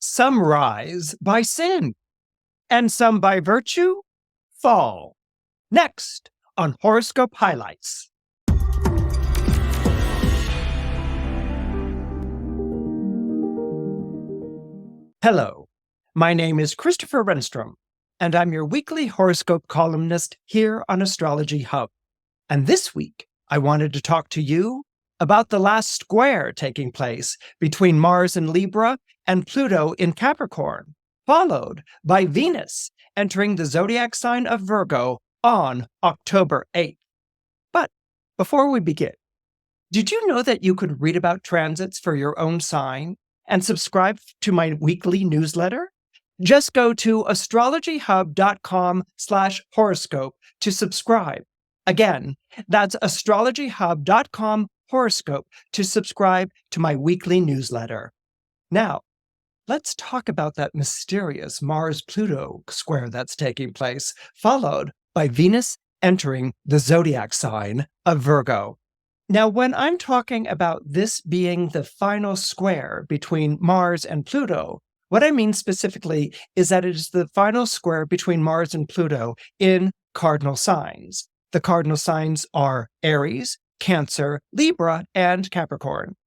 Some rise by sin, and some by virtue fall. Next on Horoscope Highlights. Hello, my name is Christopher Renstrom, and I'm your weekly horoscope columnist here on Astrology Hub. And this week, I wanted to talk to you about the last square taking place between Mars in Libra and Pluto in Capricorn, followed by Venus entering the zodiac sign of Virgo on October 8th. But before we begin, did you know that you could read about transits for your own sign and subscribe to my weekly newsletter? Just go to astrologyhub.com/horoscope to subscribe. Again, that's astrologyhub.com/horoscope to subscribe to my weekly newsletter. Now, let's talk about that mysterious Mars-Pluto square that's taking place, followed by Venus entering the zodiac sign of Virgo. Now, when I'm talking about this being the final square between Mars and Pluto, what I mean specifically is that it is the final square between Mars and Pluto in cardinal signs. The cardinal signs are Aries, Cancer, Libra, and Capricorn.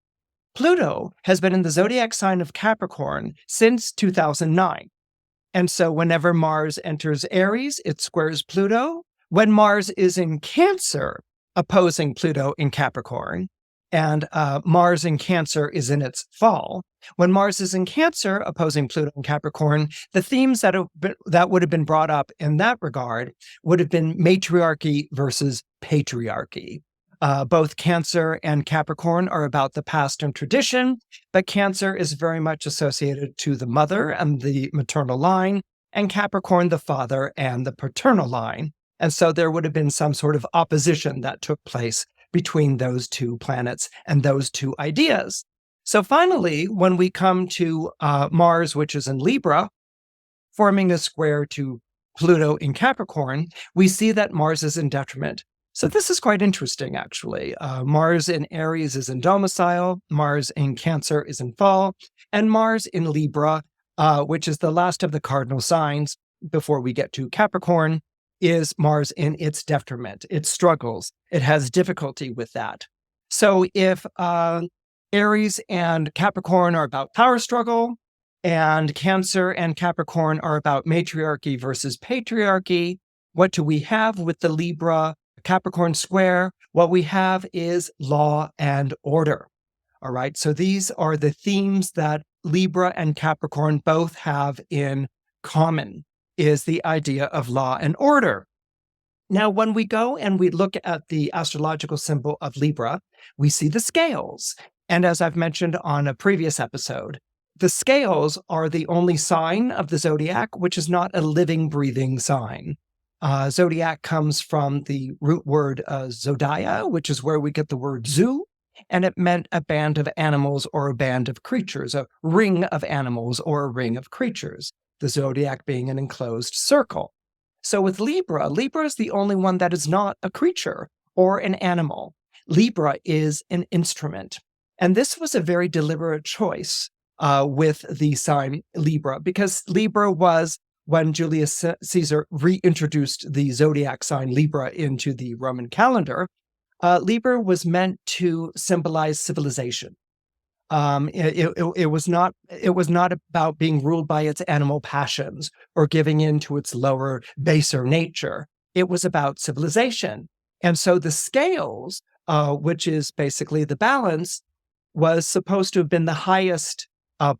Pluto has been in the zodiac sign of Capricorn since 2009. And so whenever Mars enters Aries, it squares Pluto. When Mars is in Cancer, opposing Pluto in Capricorn, and Mars in Cancer is in its fall. When Mars is in Cancer, opposing Pluto in Capricorn, the themes that would have been brought up in that regard would have been matriarchy versus patriarchy. Both Cancer and Capricorn are about the past and tradition, but Cancer is very much associated to the mother and the maternal line, and Capricorn, the father and the paternal line. And so there would have been some sort of opposition that took place between those two planets and those two ideas. So finally, when we come to Mars, which is in Libra, forming a square to Pluto in Capricorn, we see that Mars is in detriment. So this is quite interesting, actually. Mars in Aries is in domicile, Mars in Cancer is in fall, and Mars in Libra, which is the last of the cardinal signs before we get to Capricorn, is Mars in its detriment. It struggles. It has difficulty with that. So if Aries and Capricorn are about power struggle, and Cancer and Capricorn are about matriarchy versus patriarchy, what do we have with the Libra Capricorn square? What we have is law and order. All right, so these are the themes that Libra and Capricorn both have in common, is the idea of law and order. Now, when we go and we look at the astrological symbol of Libra, we see the scales. And as I've mentioned on a previous episode, the scales are the only sign of the zodiac which is not a living, breathing sign. Zodiac comes from the root word zodia, which is where we get the word zoo, and it meant a band of animals or a band of creatures, a ring of animals or a ring of creatures, the zodiac being an enclosed circle. So with Libra is the only one that is not a creature or an animal. Libra is an instrument. And this was a very deliberate choice with the sign Libra, because Libra was, when Julius Caesar reintroduced the zodiac sign Libra into the Roman calendar, Libra was meant to symbolize civilization. It was not about being ruled by its animal passions or giving in to its lower, baser nature. It was about civilization. And so the scales, which is basically the balance, was supposed to have been the highest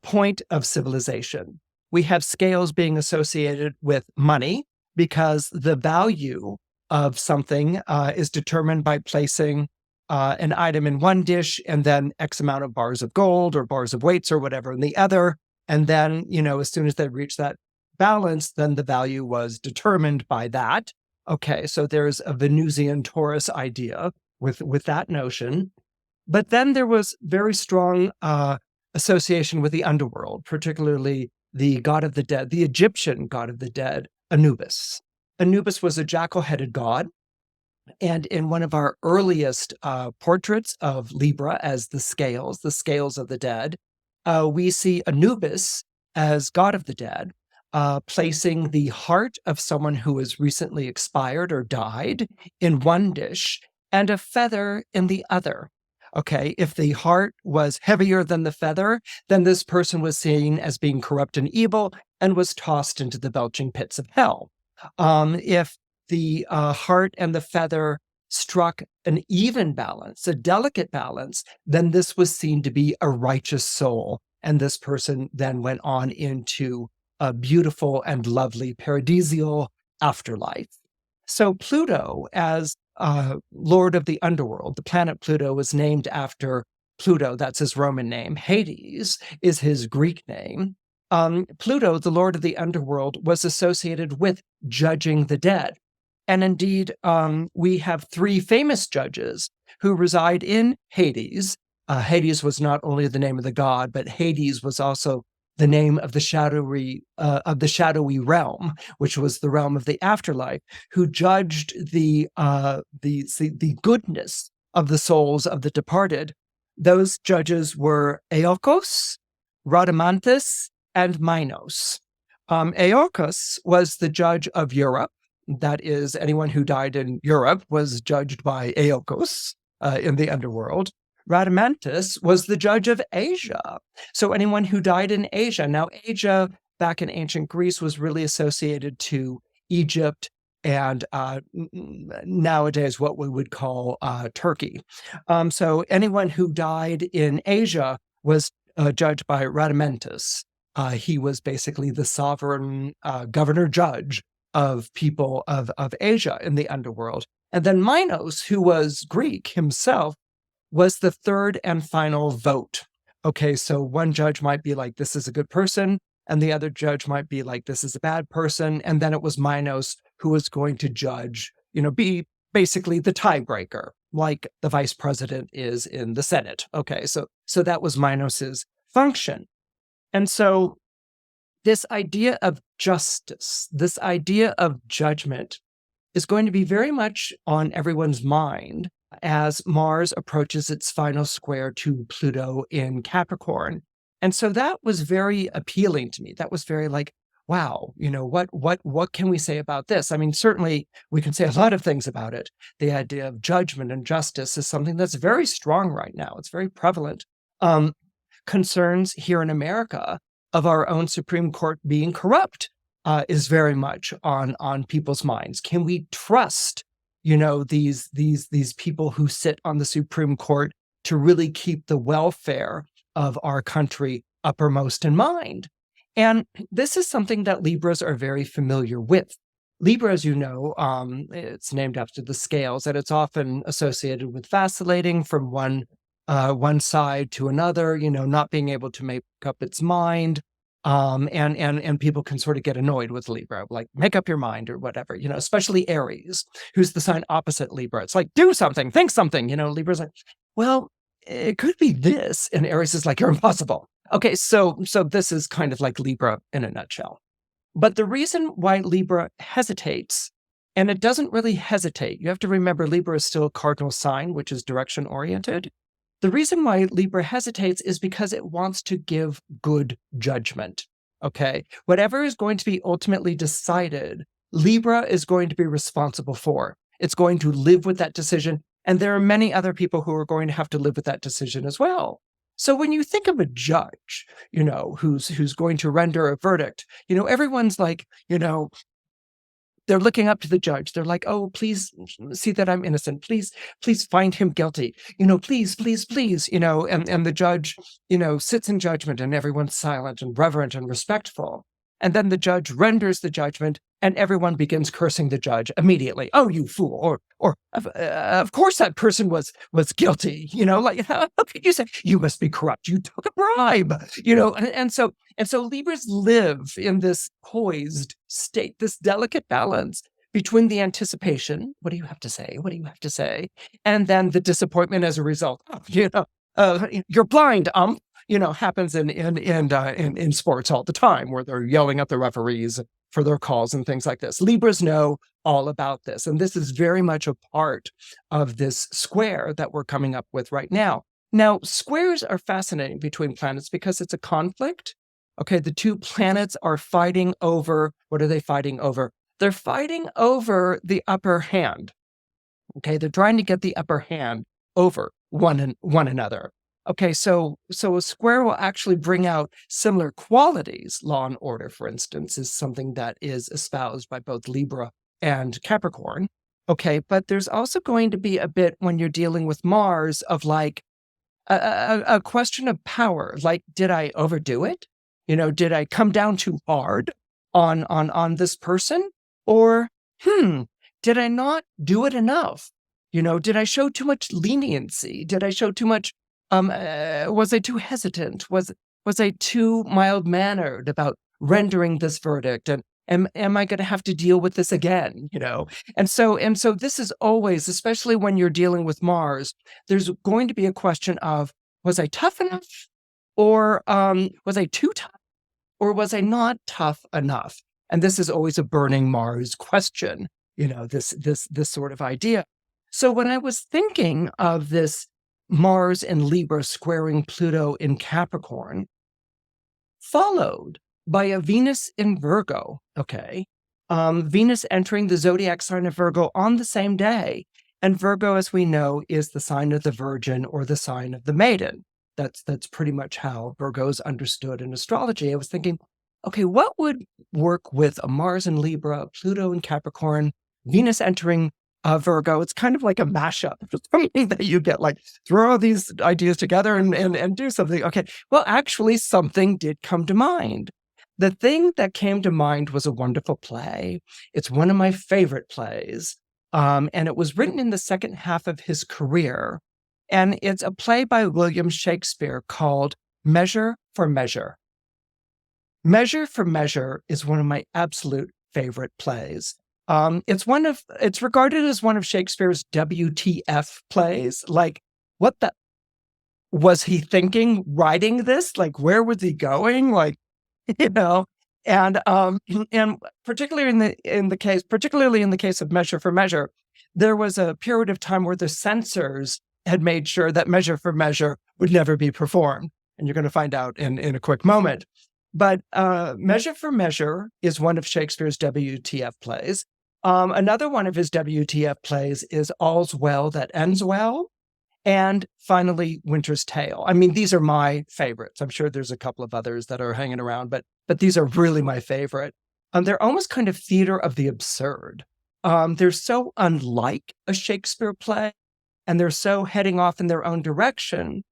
point of civilization. We have scales being associated with money because the value of something is determined by placing an item in one dish and then X amount of bars of gold or bars of weights or whatever in the other. And then, as soon as they reach that balance, then the value was determined by that. Okay, so there's a Venusian Taurus idea with that notion. But then there was very strong association with the underworld, particularly the god of the dead, the Egyptian god of the dead, Anubis. Anubis was a jackal-headed god. And in one of our earliest portraits of Libra as the scales of the dead, we see Anubis as god of the dead, placing the heart of someone who has recently expired or died in one dish and a feather in the other. Okay, if the heart was heavier than the feather, then this person was seen as being corrupt and evil and was tossed into the belching pits of hell. If the heart and the feather struck an even balance, a delicate balance, then this was seen to be a righteous soul. And this person then went on into a beautiful and lovely paradisial afterlife. So Pluto, as Lord of the Underworld, the planet Pluto was named after Pluto, that's his Roman name. Hades is his Greek name. Pluto, the Lord of the Underworld, was associated with judging the dead. And indeed, we have three famous judges who reside in Hades. Hades was not only the name of the god, but Hades was also the name of the shadowy realm, which was the realm of the afterlife, who judged the goodness of the souls of the departed. Those judges were Aeolus, Rhadamanthus, and Minos. Aeolus was the judge of Europe. That is, anyone who died in Europe was judged by Aeolus in the underworld. Rhadamanthus was the judge of Asia. So anyone who died in Asia. Now, Asia back in ancient Greece was really associated to Egypt and nowadays what we would call Turkey. So anyone who died in Asia was judged by Rhadamanthus. He was basically the sovereign governor judge of people of Asia in the underworld. And then Minos, who was Greek himself, was the third and final vote. Okay, so one judge might be like, this is a good person, and the other judge might be like, this is a bad person. And then it was Minos who was going to judge, be basically the tiebreaker, like the vice president is in the Senate. Okay, so that was Minos's function. And so this idea of justice, this idea of judgment is going to be very much on everyone's mind as Mars approaches its final square to Pluto in Capricorn. And so that was very appealing to me. That was very like, wow, what can we say about this? I mean, certainly we can say a lot of things about it. The idea of judgment and justice is something that's very strong right now. It's very prevalent. Concerns here in America of our own Supreme Court being corrupt is very much on people's minds. Can we trust these people who sit on the Supreme Court to really keep the welfare of our country uppermost in mind? And this is something that Libras are very familiar with. Libra, as you know, it's named after the scales, and it's often associated with vacillating from one side to another, not being able to make up its mind. And people can sort of get annoyed with Libra, like make up your mind or whatever, especially Aries, who's the sign opposite Libra. It's like, do something, think something, Libra's like, well, it could be this. And Aries is like, you're impossible. Okay, so this is kind of like Libra in a nutshell. But the reason why Libra hesitates, and it doesn't really hesitate, you have to remember Libra is still a cardinal sign, which is direction oriented. The reason why Libra hesitates is because it wants to give good judgment, okay? Whatever is going to be ultimately decided, Libra is going to be responsible for. It's going to live with that decision, and there are many other people who are going to have to live with that decision as well. So when you think of a judge, who's going to render a verdict, everyone's like, they're looking up to the judge. They're like, oh, please see that I'm innocent. Please find him guilty. Please. And the judge, sits in judgment and everyone's silent and reverent and respectful. And then the judge renders the judgment and everyone begins cursing the judge immediately. Oh, you fool. Or of course that person was guilty. Like, how could you say you must be corrupt? You took a bribe, and so Libras live in this poised state, this delicate balance between the anticipation. What do you have to say? What do you have to say? And then the disappointment as a result. You're blind, happens in sports all the time, where they're yelling at the referees for their calls and things like this. Libras know all about this, and this is very much a part of this square that we're coming up with right now. Now, squares are fascinating between planets because it's a conflict, Okay, the two planets are fighting over, what are they fighting over? They're fighting over the upper hand. Okay, they're trying to get the upper hand over one another. Okay, so a square will actually bring out similar qualities. Law and order, for instance, is something that is espoused by both Libra and Capricorn. Okay, but there's also going to be a bit when you're dealing with Mars of like a question of power. Like, did I overdo it? Did I come down too hard on this person? Or, did I not do it enough? Did I show too much leniency? Did I show too much, was I too hesitant? Was I too mild-mannered about rendering this verdict? And am I going to have to deal with this again? And so this is always, especially when you're dealing with Mars, there's going to be a question of, was I tough enough? Or was I too tough? Or was I not tough enough? And this is always a burning Mars question, this sort of idea. So when I was thinking of this Mars in Libra squaring Pluto in Capricorn, followed by a Venus in Virgo, okay? Venus entering the zodiac sign of Virgo on the same day. And Virgo, as we know, is the sign of the Virgin or the sign of the Maiden. That's pretty much how Virgo is understood in astrology. I was thinking, okay, what would work with a Mars in Libra, Pluto in Capricorn, Venus entering Virgo? It's kind of like a mashup, something that you get, like, throw all these ideas together and do something. Okay, well, actually, something did come to mind. The thing that came to mind was a wonderful play. It's one of my favorite plays, and it was written in the second half of his career. And it's a play by William Shakespeare called Measure for Measure. Measure for Measure is one of my absolute favorite plays. It's regarded as one of Shakespeare's WTF plays. Like, what the was he thinking writing this? Like, where was he going? Like, and particularly in the case of Measure for Measure, there was a period of time where the censors had made sure that Measure for Measure would never be performed. And you're going to find out in a quick moment. But Measure for Measure is one of Shakespeare's WTF plays. Another one of his WTF plays is All's Well That Ends Well. And finally, Winter's Tale. I mean, these are my favorites. I'm sure there's a couple of others that are hanging around, but these are really my favorite. They're almost kind of theater of the absurd. They're so unlike a Shakespeare play, and they're so heading off in their own direction.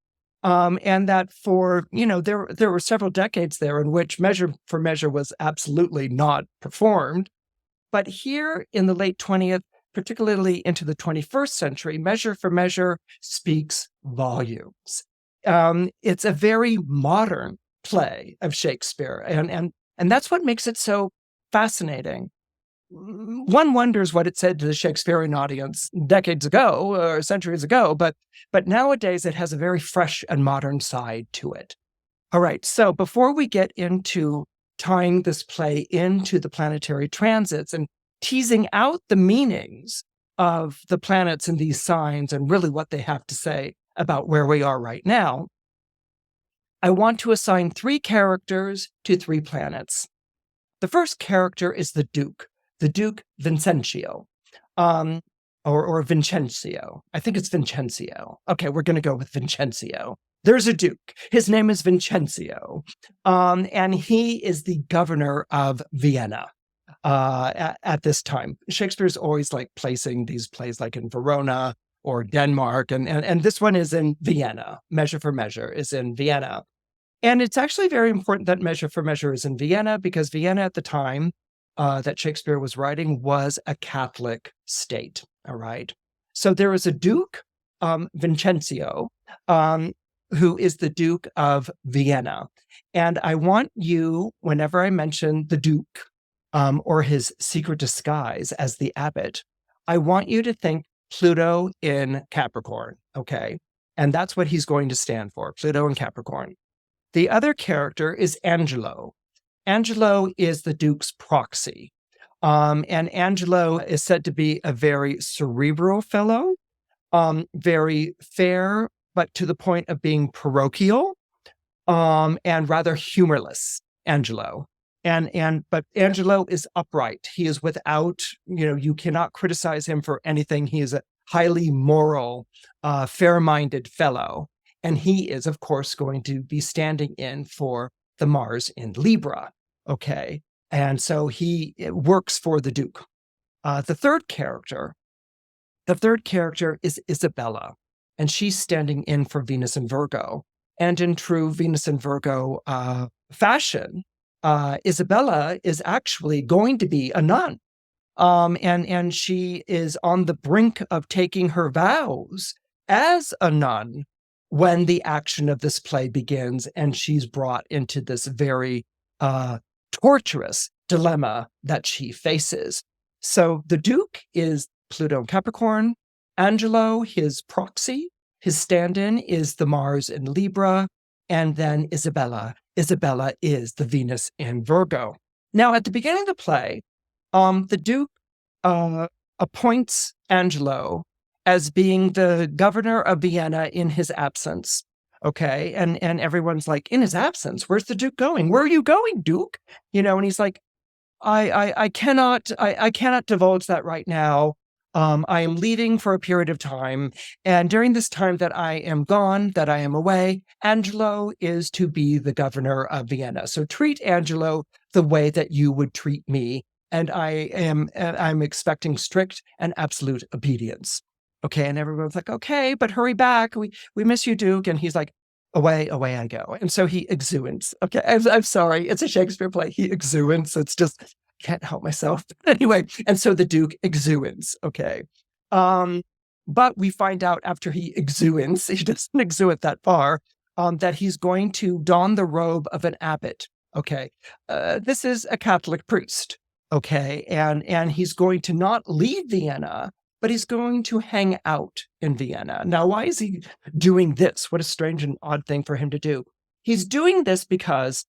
And that there were several decades there in which Measure for Measure was absolutely not performed. But here in the late 20th, particularly into the 21st century, Measure for Measure speaks volumes. It's a very modern play of Shakespeare, and that's what makes it so fascinating. One wonders what it said to the Shakespearean audience decades ago or centuries ago, but nowadays it has a very fresh and modern side to it. All right, so before we get into tying this play into the planetary transits and teasing out the meanings of the planets in these signs and really what they have to say about where we are right now, I want to assign 3 characters to 3 planets. The first character is the Duke Vincentio, or Vincencio. I think it's Vincencio. Okay, we're going to go with Vincencio. There's a Duke. His name is Vincencio, and he is the governor of Vienna at this time. Shakespeare's always like placing these plays like in Verona or Denmark, and this one is in Vienna. Measure for Measure is in Vienna. And it's actually very important that Measure for Measure is in Vienna because Vienna at the time that Shakespeare was writing was a Catholic state, all right? So there is a Duke, Vincencio, who is the Duke of Vienna. And I want you, whenever I mention the Duke or his secret disguise as the abbot, I want you to think Pluto in Capricorn, okay? And that's what he's going to stand for, Pluto in Capricorn. The other character is Angelo. Angelo is the Duke's proxy. And Angelo is said to be a very cerebral fellow, very fair, but to the point of being parochial, and rather humorless. Angelo. But Angelo is upright. He is without, you cannot criticize him for anything. He is a highly moral, fair-minded fellow. And he is, of course, going to be standing in for the Mars in Libra. Okay. And so he works for the Duke. The third character is Isabella, and she's standing in for Venus and Virgo. And in true Venus and Virgo fashion, Isabella is actually going to be a nun. And she is on the brink of taking her vows as a nun when the action of this play begins, and she's brought into this very torturous dilemma that she faces. So the Duke is Pluto and Capricorn. Angelo, his proxy, his stand-in is the Mars in Libra. And then Isabella. Isabella is the Venus in Virgo. Now, at the beginning of the play, the Duke appoints Angelo as being the governor of Vienna in his absence. Okay. And everyone's like, in his absence, where's the Duke going? Where are you going, Duke? And he's like, I cannot divulge that right now. I am leaving for a period of time. And during this time that I am gone, that I am away, Angelo is to be the governor of Vienna. So treat Angelo the way that you would treat me. And I'm expecting strict and absolute obedience. Okay. And everyone's like, okay, but hurry back. We miss you, Duke. And he's like, away I go. And so he exudes. Okay. I'm sorry. It's a Shakespeare play. He exudes. It's just, can't help myself. Anyway, and so the Duke exudes. Okay. But we find out after he exudes, he doesn't exude that far, that he's going to don the robe of an abbot. Okay. This is a Catholic priest. Okay. And he's going to not leave Vienna, but he's going to hang out in Vienna. Now, why is he doing this? What a strange and odd thing for him to do. He's doing this because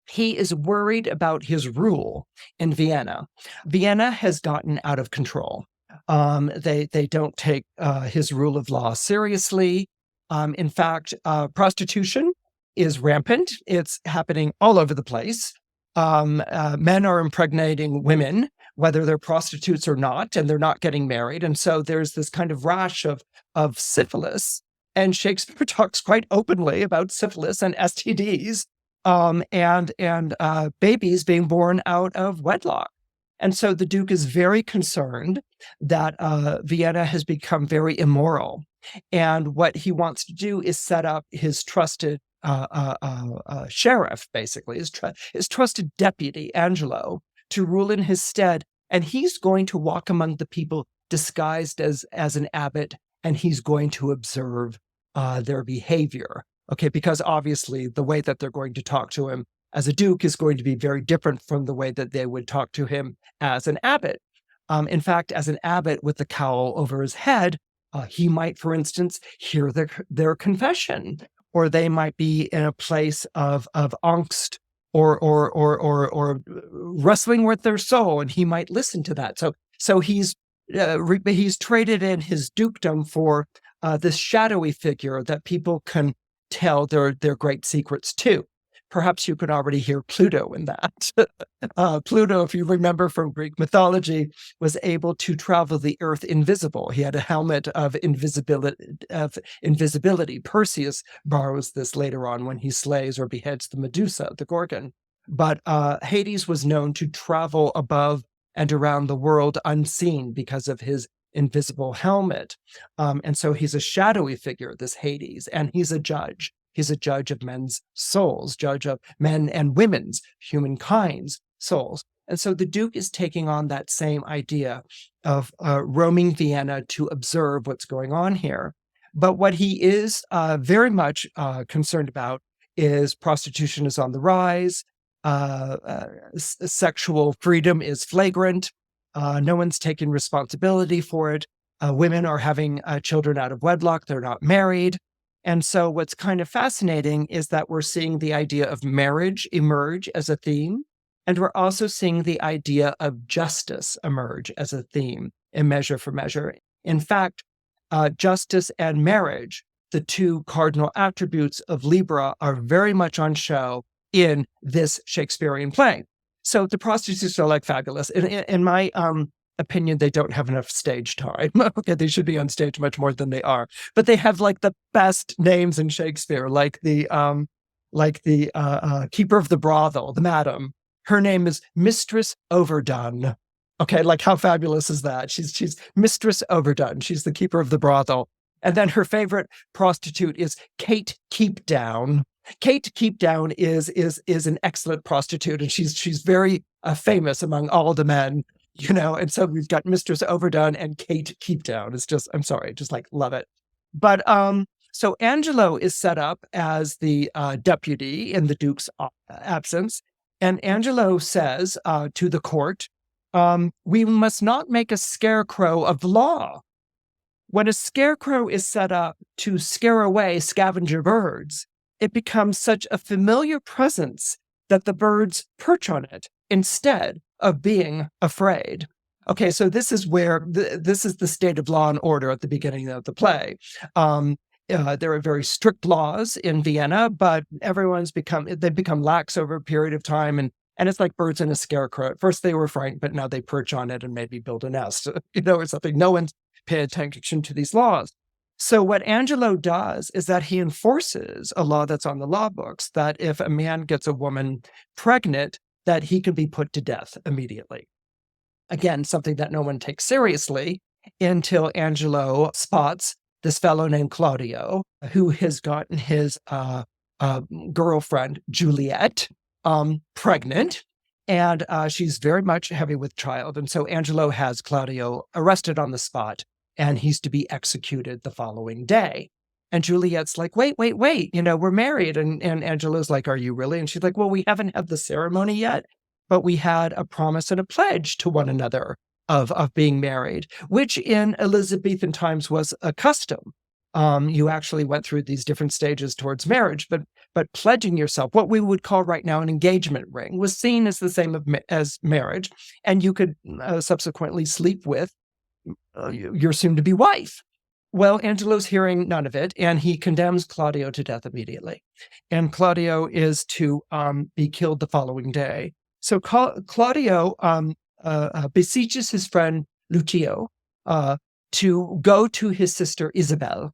he is worried about his rule in Vienna. Vienna has gotten out of control. They don't take his rule of law seriously. In fact, prostitution is rampant. It's happening all over the place. Men are impregnating women, whether they're prostitutes or not, and they're not getting married. And so there's this kind of rash of syphilis. And Shakespeare talks quite openly about syphilis and STDs. And babies being born out of wedlock. And so the Duke is very concerned that Vienna has become very immoral. And what he wants to do is set up his trusted sheriff, basically, his trusted deputy, Angelo, to rule in his stead. And he's going to walk among the people disguised as an abbot, and he's going to observe their behavior. Okay, because obviously the way that they're going to talk to him as a Duke is going to be very different from the way that they would talk to him as an abbot. In fact, as an abbot with the cowl over his head, he might, for instance, hear their confession, or they might be in a place of angst or wrestling with their soul, and he might listen to that. So he's traded in his dukedom for this shadowy figure that people can tell their great secrets to. Perhaps you could already hear Pluto in that. Pluto, if you remember from Greek mythology, was able to travel the earth invisible. He had a helmet of invisibility. Perseus borrows this later on when he slays or beheads the Medusa, the Gorgon. But Hades was known to travel above and around the world unseen because of his invisible helmet. And so he's a shadowy figure, this Hades, and he's a judge. He's a judge of men's souls, judge of men and women's, humankind's souls. And so the Duke is taking on that same idea of roaming Vienna to observe what's going on here. But what he is very much concerned about is prostitution is on the rise, sexual freedom is flagrant, no one's taking responsibility for it, women are having children out of wedlock, they're not married. And so what's kind of fascinating is that we're seeing the idea of marriage emerge as a theme, and we're also seeing the idea of justice emerge as a theme in Measure for Measure. In fact, justice and marriage, the two cardinal attributes of Libra, are very much on show in this Shakespearean play. So the prostitutes are like fabulous. In my opinion, they don't have enough stage time. Okay, they should be on stage much more than they are. But they have like the best names in Shakespeare, like the keeper of the brothel, the madam. Her name is Mistress Overdone. Okay, like how fabulous is that? She's Mistress Overdone. She's the keeper of the brothel. And then her favorite prostitute is Kate Keepdown. Kate Keepdown is an excellent prostitute, and she's very famous among all the men, And so we've got Mistress Overdone and Kate Keepdown. It's just, I'm sorry, just like love it. But so Angelo is set up as the deputy in the Duke's absence, and Angelo says to the court, "We must not make a scarecrow of the law. When a scarecrow is set up to scare away scavenger birds, it becomes such a familiar presence that the birds perch on it instead of being afraid." Okay, so this is where this is the state of law and order at the beginning of the play. There are very strict laws in Vienna, but they've become lax over a period of time, and it's like birds in a scarecrow. At first they were frightened, but now they perch on it and maybe build a nest, or something. No one's paying attention to these laws. So what Angelo does is that he enforces a law that's on the law books, that if a man gets a woman pregnant, that he can be put to death immediately. Again, something that no one takes seriously until Angelo spots this fellow named Claudio, who has gotten his girlfriend, Juliet, pregnant, and she's very much heavy with child. And so Angelo has Claudio arrested on the spot, and he's to be executed the following day. And Juliet's like, wait, we're married. And Angelo's like, are you really? And she's like, well, we haven't had the ceremony yet, but we had a promise and a pledge to one another of being married, which in Elizabethan times was a custom. You actually went through these different stages towards marriage, but pledging yourself, what we would call right now an engagement ring, was seen as the same as marriage, and you could subsequently sleep with your soon-to-be wife. Well, Angelo's hearing none of it, and he condemns Claudio to death immediately. And Claudio is to be killed the following day. So Claudio beseeches his friend Lucio to go to his sister Isabella,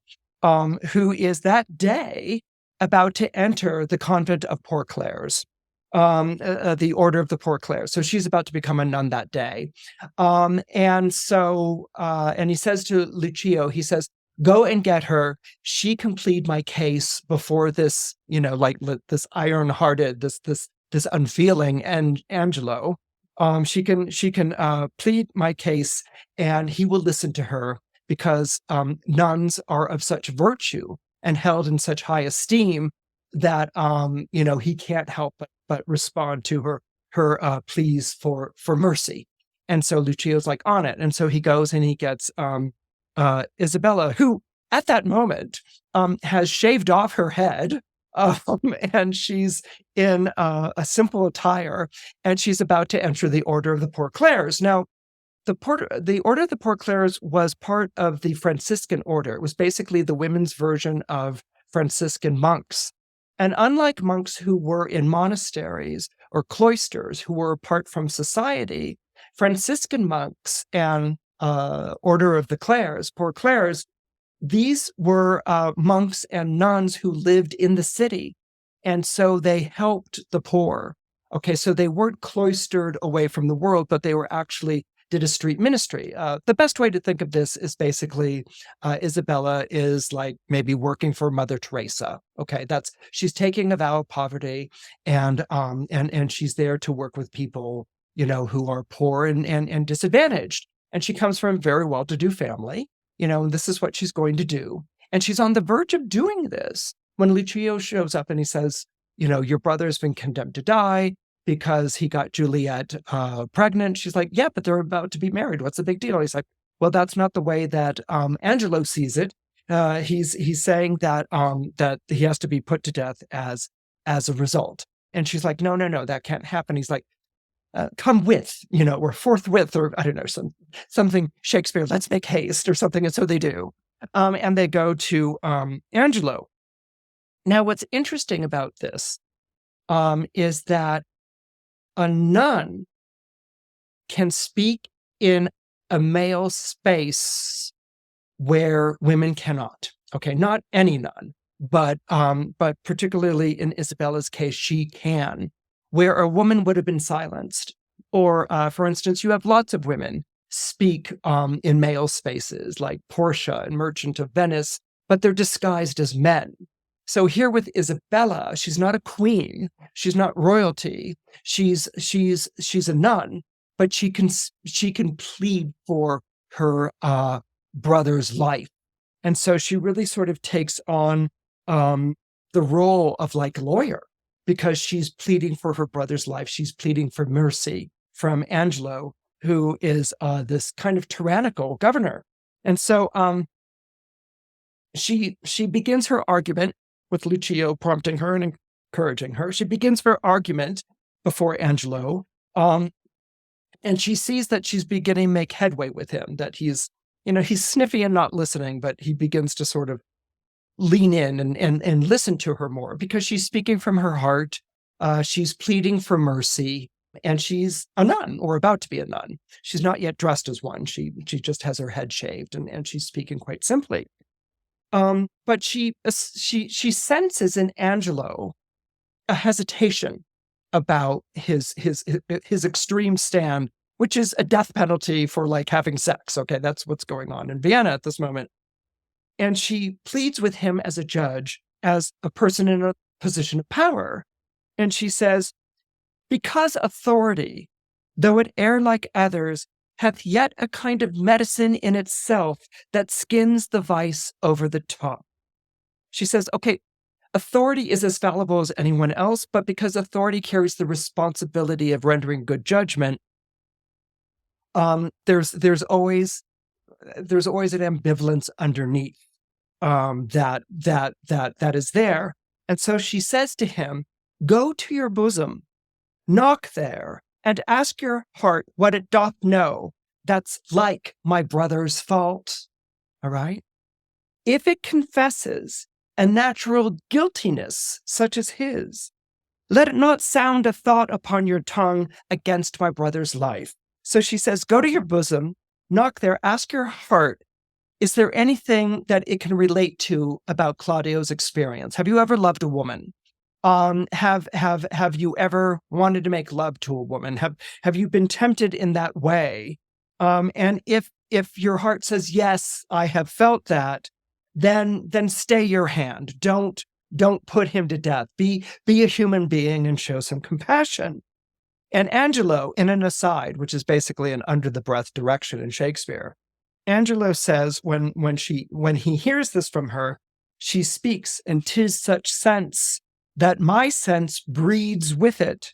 who is that day about to enter the convent of Poor Clares, the Order of the Poor Clares. So she's about to become a nun that day. And he says to Lucio, he says, go and get her. She can plead my case before this, this iron-hearted, this unfeeling Angelo. She can plead my case, and he will listen to her, because nuns are of such virtue and held in such high esteem that he can't help but respond to her pleas for mercy. And so Lucio's like on it, and so he goes and he gets Isabella, who at that moment has shaved off her head. And she's in a simple attire, and she's about to enter the Order of the Poor Clares. Now, the Order of the Poor Clares was part of the Franciscan order. It was basically the women's version of Franciscan monks. And unlike monks who were in monasteries or cloisters who were apart from society, Franciscan monks and Order of the Clares, Poor Clares, these were monks and nuns who lived in the city, and so they helped the poor. Okay, so they weren't cloistered away from the world, but they were actually did a street ministry. The best way to think of this is basically Isabella is like maybe working for Mother Teresa. Okay, she's taking a vow of poverty, and she's there to work with people, who are poor and disadvantaged. And she comes from a very well-to-do family. And this is what she's going to do. And she's on the verge of doing this when Lucio shows up and he says, your brother's been condemned to die because he got Juliet pregnant. She's like, yeah, but they're about to be married. What's the big deal? He's like, well, that's not the way that Angelo sees it. He's saying that that he has to be put to death as a result. And she's like, no, that can't happen. He's like, come with, or forthwith, or I don't know, something Shakespeare, let's make haste or something. And so they do. And they go to Angelo. Now, what's interesting about this is that a nun can speak in a male space where women cannot. Okay, not any nun, but particularly in Isabella's case, she can, where a woman would have been silenced. Or, for instance, you have lots of women speak in male spaces, like Portia and Merchant of Venice, but they're disguised as men. So here with Isabella, she's not a queen, she's not royalty, she's a nun, but she can plead for her brother's life. And so she really sort of takes on the role of like lawyer, because she's pleading for her brother's life. She's pleading for mercy from Angelo, who is this kind of tyrannical governor. And so she begins her argument with Lucio prompting her and encouraging her. She begins her argument before Angelo. And she sees that she's beginning to make headway with him, that he's sniffy and not listening, but he begins to sort of lean in and listen to her more, because she's speaking from her heart. She's pleading for mercy, and she's a nun, or about to be a nun. She's not yet dressed as one. She just has her head shaved, and she's speaking quite simply. But she senses in Angelo a hesitation about his extreme stand, which is a death penalty for like having sex. Okay, that's what's going on in Vienna at this moment. And she pleads with him as a judge, as a person in a position of power. And she says, because authority, though it err like others, hath yet a kind of medicine in itself that skins the vice over the top. She says, okay, authority is as fallible as anyone else, but because authority carries the responsibility of rendering good judgment, there's always an ambivalence underneath that is there. And so she says to him, go to your bosom, knock there, and ask your heart what it doth know that's like my brother's fault. All right? If it confesses a natural guiltiness such as his, let it not sound a thought upon your tongue against my brother's life. So she says, go to your bosom, knock there, ask your heart, is there anything that it can relate to about Claudio's experience? Have you ever loved a woman? Have you ever wanted to make love to a woman? Have you been tempted in that way? And if your heart says, yes, I have felt that, then stay your hand. Don't put him to death. Be a human being and show some compassion. And Angelo, in an aside, which is basically an under the breath direction in Shakespeare, Angelo says when he hears this from her, she speaks, and 'tis such sense that my sense breeds with it.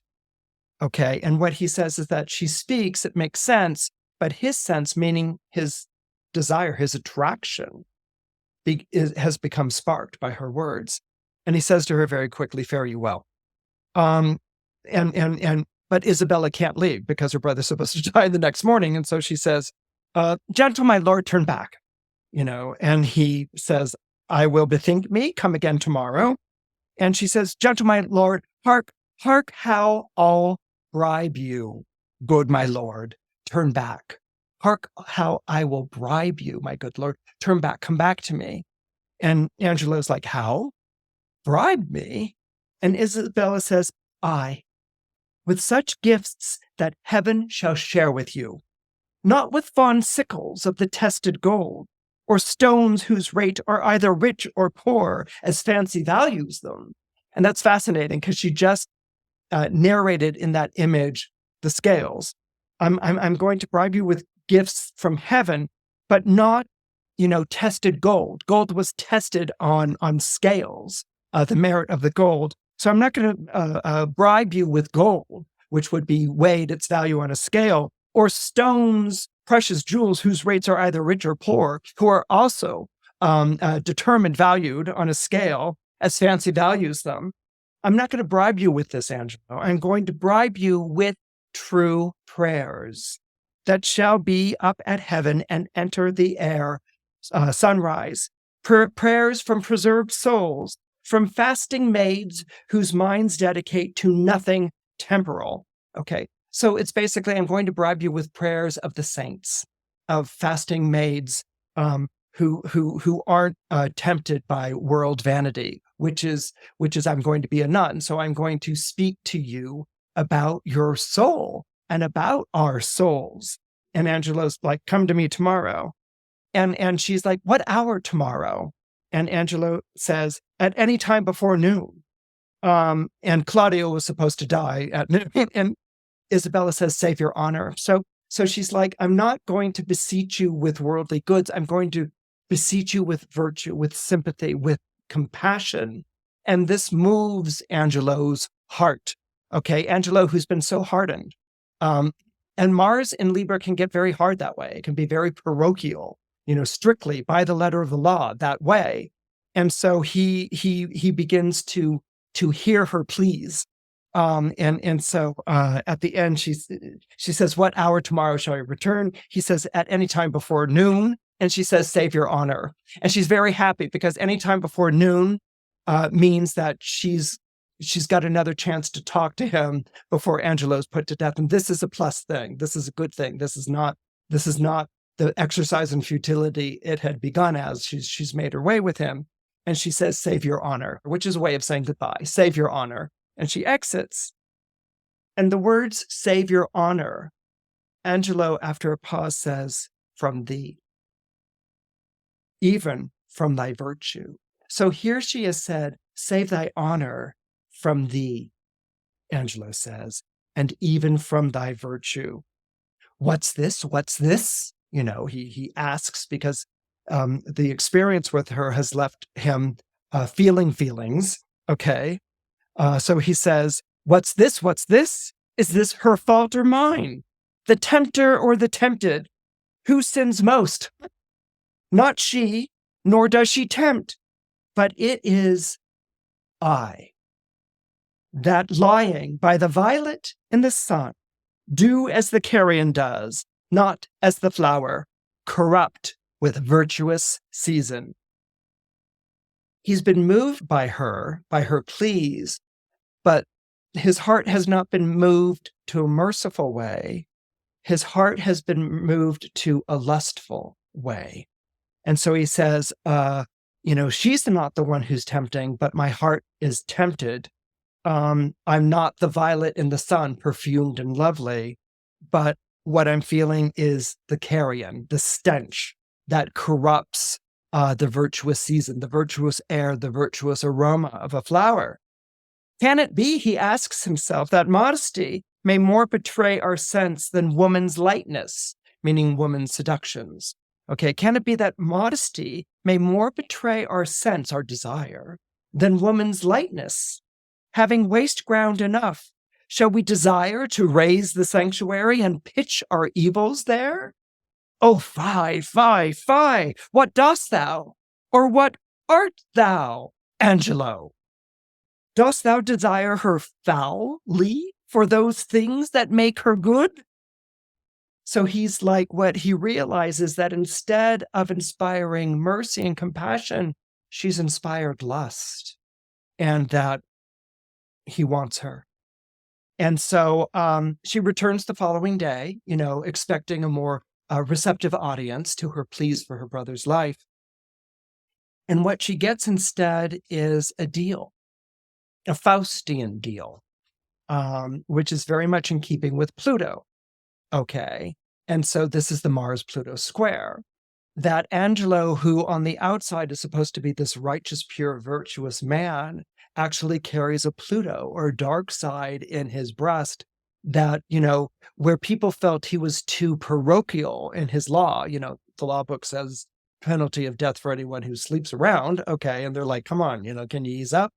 Okay, and what he says is that she speaks, it makes sense, but his sense, meaning his desire, his attraction, has become sparked by her words. And he says to her very quickly, fare you well. But Isabella can't leave because her brother's supposed to die the next morning. And so she says, gentle my lord, turn back, and he says, I will bethink me, come again tomorrow. And she says, gentle my lord, hark how I'll bribe you, good my lord, turn back. Hark how I will bribe you, my good lord, turn back, come back to me. And Angelo's like, how? Bribe me? And Isabella says, I, with such gifts that heaven shall share with you, not with fond sickles of the tested gold, or stones whose rate are either rich or poor, as fancy values them. And that's fascinating, because she just narrated in that image the scales. I'm going to bribe you with gifts from heaven, but not, tested gold. Gold was tested on scales, the merit of the gold. So I'm not going to bribe you with gold, which would be weighed its value on a scale, or stones, precious jewels whose rates are either rich or poor, who are also determined, valued on a scale as fancy values them. I'm not going to bribe you with this, Angelo. I'm going to bribe you with true prayers that shall be up at heaven and enter the air, sunrise. Prayers from preserved souls, from fasting maids whose minds dedicate to nothing temporal. Okay, so it's basically, I'm going to bribe you with prayers of the saints, of fasting maids who aren't tempted by world vanity, which is I'm going to be a nun. So I'm going to speak to you about your soul and about our souls. And Angelo's like, come to me tomorrow. And she's like, what hour tomorrow? And Angelo says, at any time before noon. And Claudio was supposed to die at noon. And Isabella says, save your honor. So she's like, I'm not going to beseech you with worldly goods. I'm going to beseech you with virtue, with sympathy, with compassion. And this moves Angelo's heart. Okay, Angelo, who's been so hardened. And Mars in Libra can get very hard that way. It can be very parochial, strictly by the letter of the law that way. And so he begins to hear her pleas. And so at the end, she says, what hour tomorrow shall I return? He says, at any time before noon. And she says, save your honor. And she's very happy because any time before noon means that she's got another chance to talk to him before Angelo's put to death. And this is a plus thing. This is a good thing. This is not the exercise in futility it had begun as. She's made her way with him. And she says, save your honor, which is a way of saying goodbye. Save your honor. And she exits. And the words, save your honor, Angelo, after a pause, says, from thee, even from thy virtue. So here she has said, save thy honor from thee, Angelo says, and even from thy virtue. What's this? What's this? He asks because the experience with her has left him feeling feelings. Okay. So he says, what's this? What's this? Is this her fault or mine? The tempter or the tempted? Who sins most? Not she, nor does she tempt, but it is I, that lying by the violet in the sun, do as the carrion does, not as the flower, corrupt with virtuous season. He's been moved by her pleas, but his heart has not been moved to a merciful way. His heart has been moved to a lustful way. And so he says, she's not the one who's tempting, but my heart is tempted. I'm not the violet in the sun, perfumed and lovely, but what I'm feeling is the carrion, the stench that corrupts the virtuous season, the virtuous air, the virtuous aroma of a flower. Can it be, he asks himself, that modesty may more betray our sense than woman's lightness, meaning woman's seductions? Okay, can it be that modesty may more betray our sense, our desire, than woman's lightness? Having waste ground enough, shall we desire to raise the sanctuary and pitch our evils there? Oh, fie, fie, fie! What dost thou? Or what art thou, Angelo? Dost thou desire her foully for those things that make her good? So he's like, what he realizes that instead of inspiring mercy and compassion, she's inspired lust, and that he wants her. And so she returns the following day, expecting a more receptive audience to her pleas for her brother's life. And what she gets instead is a deal, a Faustian deal, which is very much in keeping with Pluto. Okay. And so this is the Mars-Pluto square. That Angelo, who on the outside is supposed to be this righteous, pure, virtuous man, actually carries a Pluto or dark side in his breast that, where people felt he was too parochial in his law. The law book says penalty of death for anyone who sleeps around. Okay. And they're like, come on, can you ease up?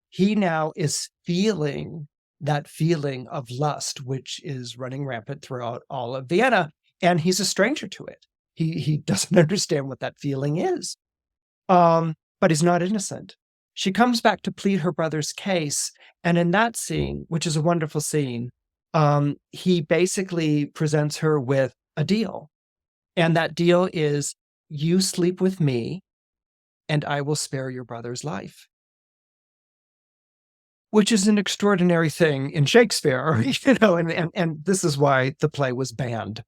He now is feeling that feeling of lust, which is running rampant throughout all of Vienna. And he's a stranger to it. He doesn't understand what that feeling is. But he's not innocent. She comes back to plead her brother's case. And in that scene, which is a wonderful scene, he basically presents her with a deal. And that deal is, you sleep with me and I will spare your brother's life. which is an extraordinary thing in Shakespeare, and this is why the play was banned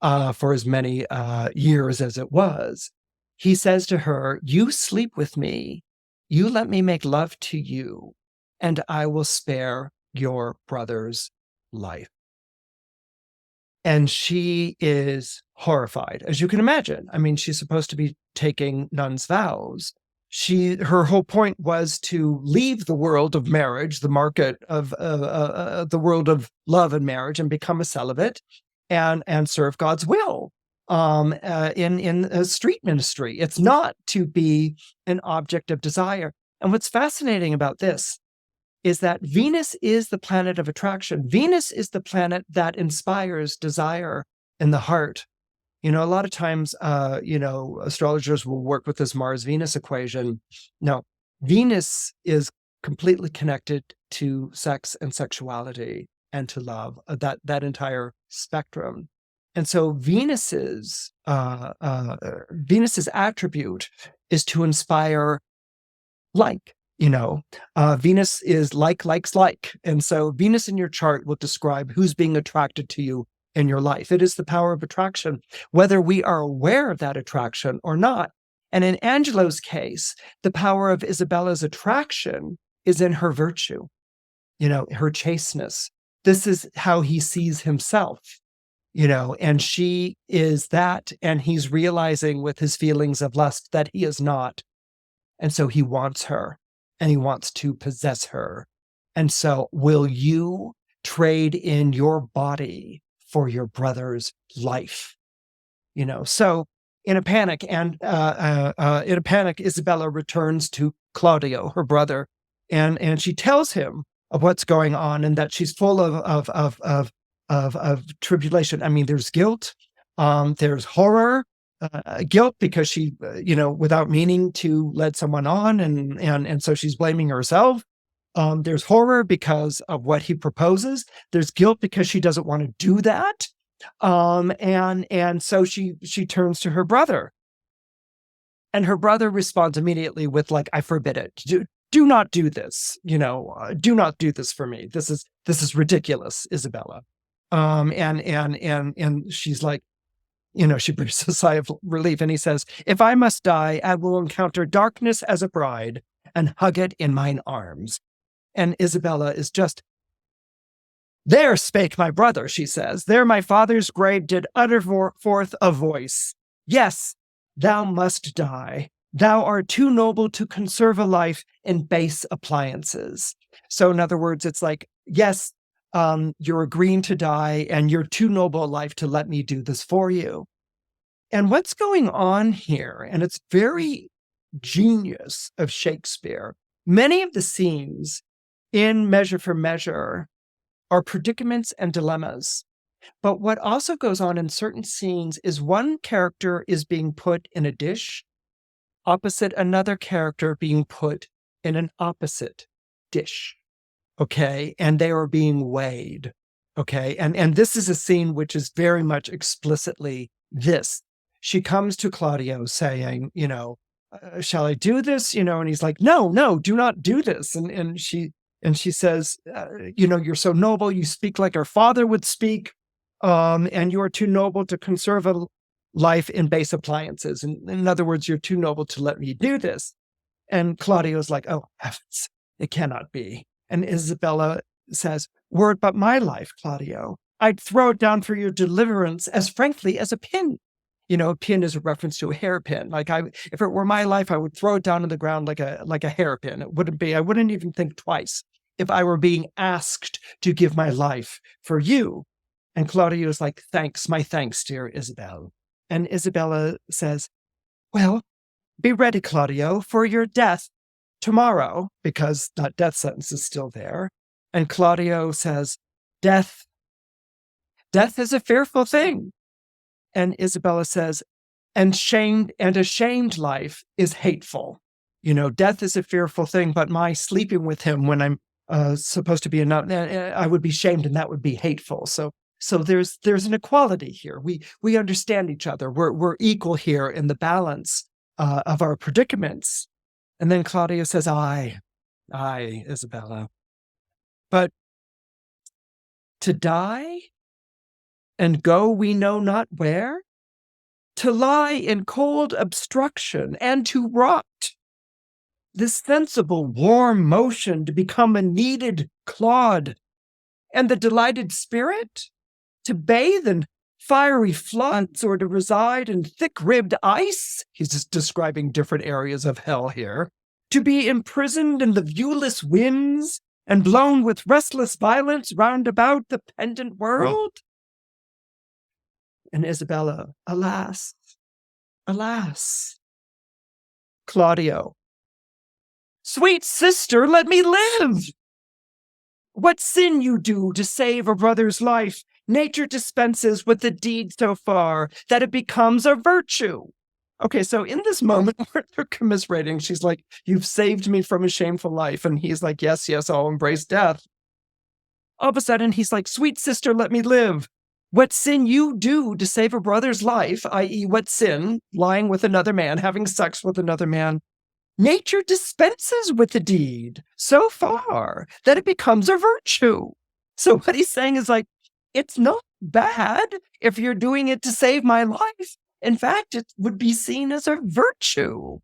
for as many years as it was. He says to her, "You sleep with me, you let me make love to you, and I will spare your brother's life." And she is horrified, as you can imagine. I mean, she's supposed to be taking nun's vows. Her whole point was to leave the world of marriage, the market of the world of love and marriage, and become a celibate and serve God's will in a street ministry. It's not to be an object of desire. And what's fascinating about this is that Venus is the planet of attraction. Venus is the planet that inspires desire in the heart. A lot of times, astrologers will work with this Mars-Venus equation. No, Venus is completely connected to sex and sexuality and to love, that entire spectrum. And so Venus's attribute is to inspire like. Venus is likes like. And so Venus in your chart will describe who's being attracted to you in your life. It is the power of attraction, whether we are aware of that attraction or not. And in Angelo's case, the power of Isabella's attraction is in her virtue, her chasteness. This is how he sees himself, and she is that, and he's realizing with his feelings of lust that he is not. And so he wants her. And he wants to possess her. And so will you trade in your body for your brother's life? So in a panic, Isabella returns to Claudio, her brother, and she tells him of what's going on and that she's full of tribulation. I mean, there's guilt, there's horror, guilt because she, without meaning to led someone on, and so she's blaming herself. There's horror because of what he proposes. There's guilt because she doesn't want to do that, and so she turns to her brother, and her brother responds immediately with like, "I forbid it. Do not do this. Do not do this for me. This is ridiculous, Isabella." And she's like, she breathes a sigh of relief, and he says, "If I must die, I will encounter darkness as a bride and hug it in mine arms." And Isabella is just, "There spake my brother," she says. "There my father's grave did utter forth a voice. Yes, thou must die. Thou art too noble to conserve a life in base appliances." So in other words, it's like, yes, you're agreeing to die, and you're too noble a life to let me do this for you. And what's going on here, and it's very genius of Shakespeare, many of the scenes in Measure for Measure are predicaments and dilemmas. But what also goes on in certain scenes is one character is being put in a dish opposite another character being put in an opposite dish. Okay, and they are being weighed. Okay, and this is a scene which is very much explicitly this. She comes to Claudio saying, "Shall I do this?" And he's like, "No, do not do this." And she says, "You're so noble. You speak like our father would speak, and you are too noble to conserve a life in base appliances. And in other words, you're too noble to let me do this." And Claudio's like, "Oh heavens, it cannot be." And Isabella says, "Were it but my life, Claudio, I'd throw it down for your deliverance as frankly as a pin." A pin is a reference to a hairpin. Like if it were my life, I would throw it down on the ground like a hairpin. It wouldn't be. I wouldn't even think twice if I were being asked to give my life for you. And Claudio is like, "Thanks, my thanks, dear Isabel." And Isabella says, "Well, be ready, Claudio, for your death tomorrow," because that death sentence is still there. And Claudio says, Death is a fearful thing." And Isabella says, "And a shamed life is hateful. Death is a fearful thing, but my sleeping with him when I'm supposed to be I would be shamed, and that would be hateful." So there's an equality here. We understand each other. We're equal here in the balance of our predicaments. And then Claudio says, Aye, Isabella, But to die and go we know not where, to lie in cold obstruction and to rot, this sensible warm motion to become a kneaded clod, and the delighted spirit to bathe in fiery floods or to reside in thick-ribbed ice, he's just describing different areas of hell here, to be imprisoned in the viewless winds and blown with restless violence round about the pendant world? And Isabella, alas, alas. Claudio, sweet sister, let me live! What sin you do to save a brother's life, nature dispenses with the deed so far that it becomes a virtue. Okay, so in this moment where they're commiserating, she's like, you've saved me from a shameful life. And he's like, yes, yes, I'll embrace death. All of a sudden, he's like, sweet sister, let me live. What sin you do to save a brother's life, i.e. what sin, lying with another man, having sex with another man, nature dispenses with the deed so far that it becomes a virtue. So what he's saying is like, it's not bad if you're doing it to save my life. In fact, it would be seen as a virtue.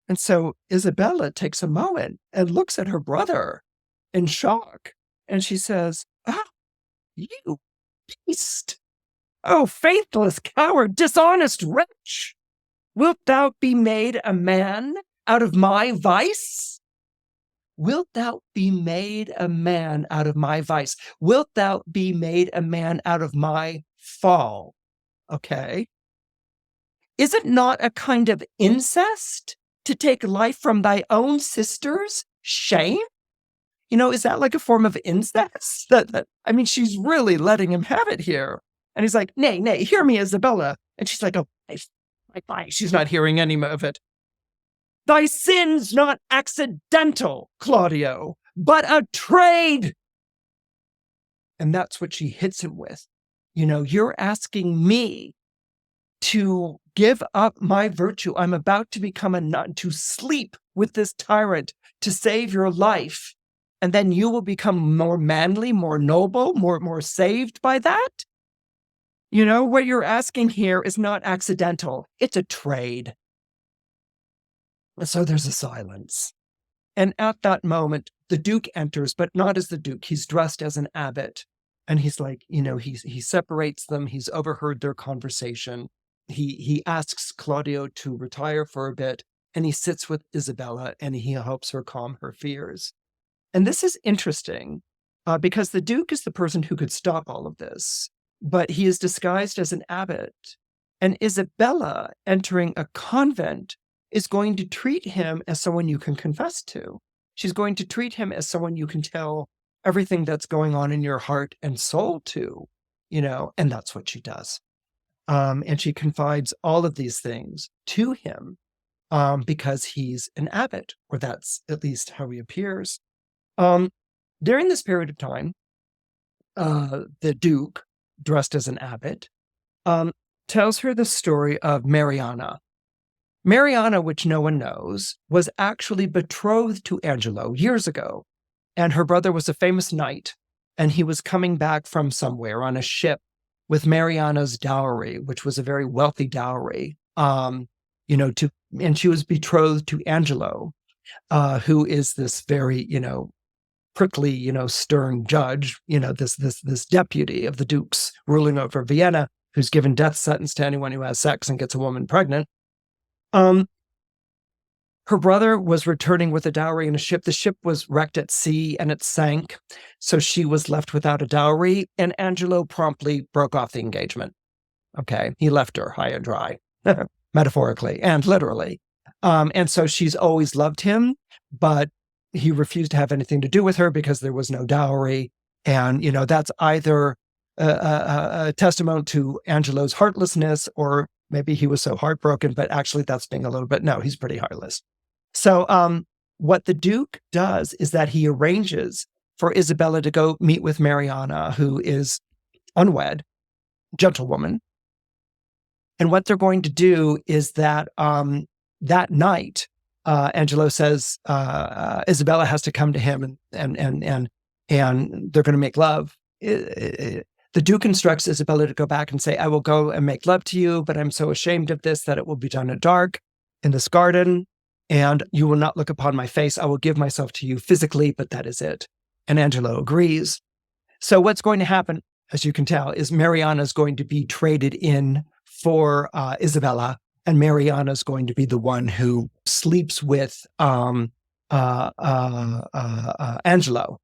And so Isabella takes a moment and looks at her brother in shock. And she says, ah, you beast! Oh, faithless coward, dishonest wretch! Wilt thou be made a man out of my vice? Wilt thou be made a man out of my vice? Wilt thou be made a man out of my fall? Okay. Is it not a kind of incest to take life from thy own sisters? Shame? Is that like a form of incest? I mean, she's really letting him have it here. And he's like, nay, nay, hear me, Isabella. And she's like, oh, fine. She's not hearing any of it. Thy sin's not accidental, Claudio, but a trade. And that's what she hits him with. You're asking me to give up my virtue. I'm about to become a nun, to sleep with this tyrant, to save your life. And then you will become more manly, more noble, more saved by that? What you're asking here is not accidental. It's a trade. So there's a silence. And at that moment, the Duke enters, but not as the Duke. He's dressed as an abbot. And he's like, he separates them. He's overheard their conversation. He asks Claudio to retire for a bit, and he sits with Isabella, and he helps her calm her fears. And this is interesting because the Duke is the person who could stop all of this, but he is disguised as an abbot. And Isabella, entering a convent, is going to treat him as someone you can confess to. She's going to treat him as someone you can tell everything that's going on in your heart and soul to, and that's what she does. And she confides all of these things to him because he's an abbot, or that's at least how he appears. During this period of time, the Duke, dressed as an abbot, tells her the story of Mariana. Mariana, which no one knows, was actually betrothed to Angelo years ago, and her brother was a famous knight, and he was coming back from somewhere on a ship with Mariana's dowry, which was a very wealthy dowry, and she was betrothed to Angelo, who is this very, prickly, stern judge, this deputy of the Duke's ruling over Vienna, who's given death sentence to anyone who has sex and gets a woman pregnant. Her brother was returning with a dowry in a ship. The ship was wrecked at sea and it sank. So she was left without a dowry, and Angelo promptly broke off the engagement. Okay. He left her high and dry, metaphorically and literally. And so she's always loved him, but he refused to have anything to do with her because there was no dowry. And, that's either a testament to Angelo's heartlessness, or maybe he was so heartbroken, but actually that's being a little bit, no, he's pretty heartless. So what the Duke does is that he arranges for Isabella to go meet with Mariana, who is unwed, gentlewoman. And what they're going to do is that that night, Angelo says Isabella has to come to him and and they're going to make love. The Duke instructs Isabella to go back and say, I will go and make love to you, but I'm so ashamed of this that it will be done at dark in this garden, and you will not look upon my face. I will give myself to you physically, but that is it. And Angelo agrees. So what's going to happen, as you can tell, is Mariana is going to be traded in for Isabella, and Mariana is going to be the one who sleeps with Angelo.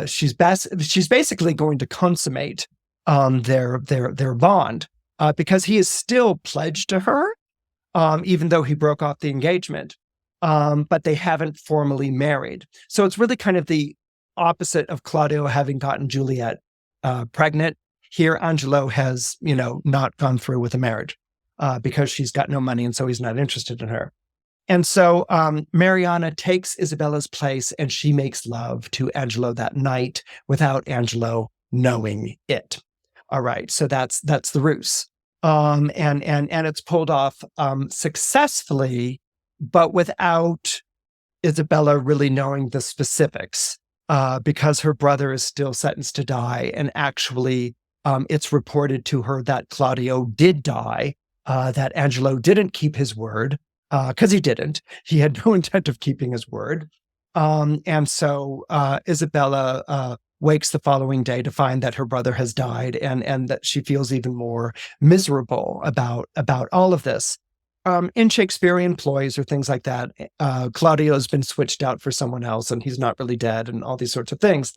She's basically going to consummate their bond because he is still pledged to her, even though he broke off the engagement. But they haven't formally married. So it's really kind of the opposite of Claudio having gotten Juliet pregnant. Here, Angelo has, not gone through with a marriage because she's got no money, and so he's not interested in her. And so Mariana takes Isabella's place, and she makes love to Angelo that night without Angelo knowing it. All right, so that's the ruse, and it's pulled off successfully, but without Isabella really knowing the specifics, because her brother is still sentenced to die, and actually it's reported to her that Claudio did die, that Angelo didn't keep his word, because he didn't. He had no intent of keeping his word. And so Isabella wakes the following day to find that her brother has died, and that she feels even more miserable about all of this. In Shakespearean ploys or things like that, Claudio's been switched out for someone else, and he's not really dead, and all these sorts of things.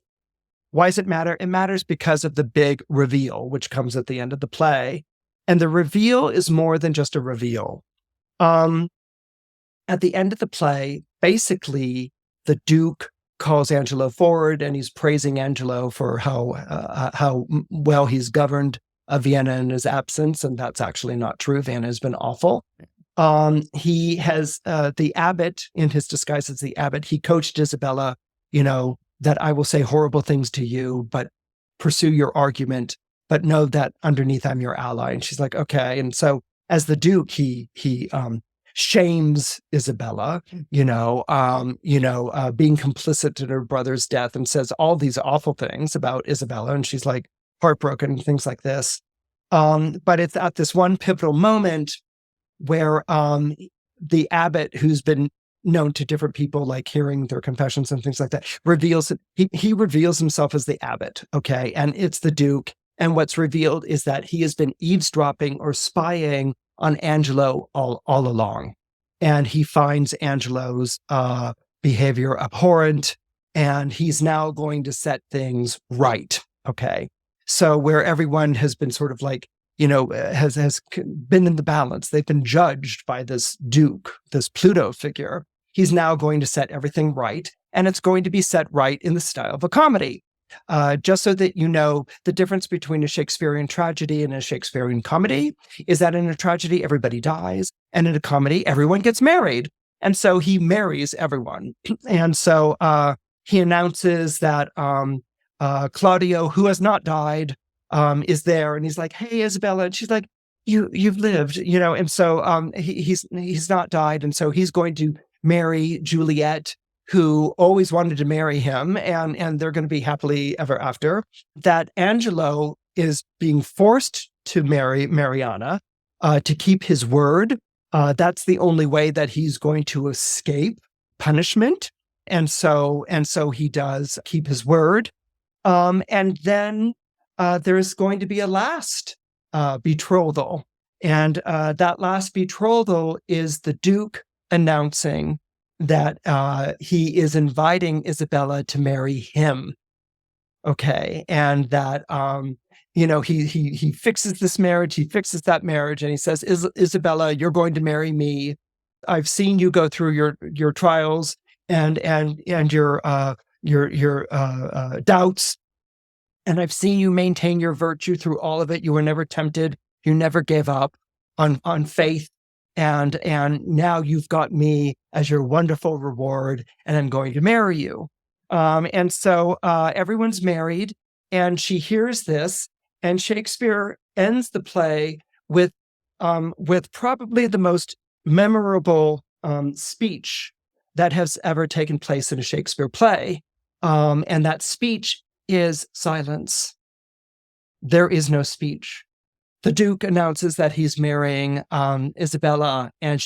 Why does it matter? It matters because of the big reveal, which comes at the end of the play. And the reveal is more than just a reveal. At the end of the play, basically, the Duke calls Angelo forward, and he's praising Angelo for how well he's governed Vienna in his absence, and that's actually not true. Vienna has been awful. He has the abbot, in his disguise as the abbot, he coached Isabella, that I will say horrible things to you, but pursue your argument, but know that underneath I'm your ally. And she's like, okay. And so as the Duke, he shames Isabella, being complicit in her brother's death, and says all these awful things about Isabella. And she's like heartbroken and things like this. But it's at this one pivotal moment where the abbot, who's been known to different people, like hearing their confessions and things like that, he reveals himself as the abbot, okay? And it's the Duke. And what's revealed is that he has been eavesdropping or spying on Angelo all along. And he finds Angelo's behavior abhorrent, and he's now going to set things right, okay? So where everyone has been sort of like, has been in the balance, they've been judged by this Duke, this Pluto figure, he's now going to set everything right, and it's going to be set right in the style of a comedy. Just so that you know, the difference between a Shakespearean tragedy and a Shakespearean comedy is that in a tragedy, everybody dies, and in a comedy, everyone gets married. And so he marries everyone. And so he announces that Claudio, who has not died, is there, and he's like, "Hey, Isabella," and she's like, "You've lived," And so he's not died, and so he's going to marry Juliet, who always wanted to marry him, and they're going to be happily ever after. That Angelo is being forced to marry Mariana to keep his word. That's the only way that he's going to escape punishment, and so he does keep his word. And then there's going to be a last betrothal, and that last betrothal is the Duke announcing that he is inviting Isabella to marry him. Okay. And that, he fixes this marriage, he fixes that marriage, and he says, Isabella, you're going to marry me. I've seen you go through your trials and your doubts, and I've seen you maintain your virtue through all of it. You were never tempted. You never gave up on faith. And now you've got me as your wonderful reward, and I'm going to marry you. And so everyone's married, and she hears this, and Shakespeare ends the play with probably the most memorable speech that has ever taken place in a Shakespeare play. And that speech is silence. There is no speech. The Duke announces that he's marrying Isabella, and